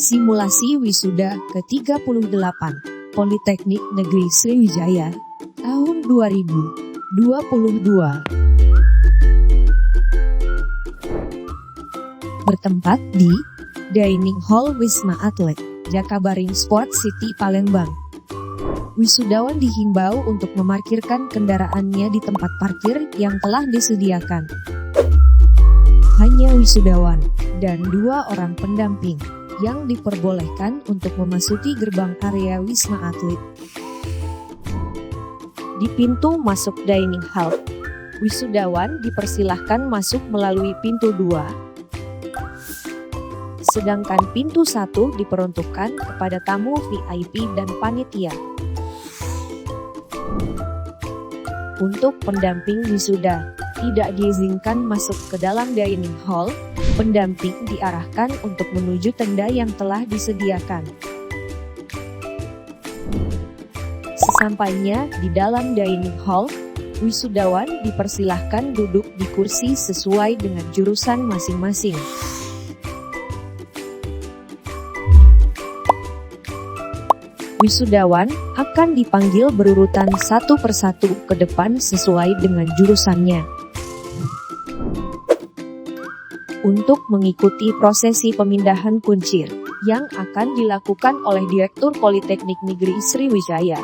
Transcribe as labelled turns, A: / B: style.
A: Simulasi wisuda ke-38 Politeknik Negeri Sriwijaya tahun 2022. Bertempat di Dining Hall Wisma Atlet, Jakabaring Sport City, Palembang. Wisudawan dihimbau untuk memarkirkan kendaraannya di tempat parkir yang telah disediakan. Hanya wisudawan dan 2 orang pendamping yang diperbolehkan untuk memasuki gerbang area Wisma Atlet. Di pintu masuk Dining Hall, wisudawan dipersilahkan masuk melalui pintu 2. Sedangkan pintu 1 diperuntukkan kepada tamu VIP dan panitia. Untuk pendamping wisuda, tidak diizinkan masuk ke dalam dining hall. Pendamping diarahkan untuk menuju tenda yang telah disediakan. Sesampainya di dalam dining hall, wisudawan dipersilahkan duduk di kursi sesuai dengan jurusan masing-masing. Wisudawan akan dipanggil berurutan satu persatu ke depan sesuai dengan jurusannya. Untuk mengikuti prosesi pemindahan kuncir yang akan dilakukan oleh Direktur Politeknik Negeri Sriwijaya,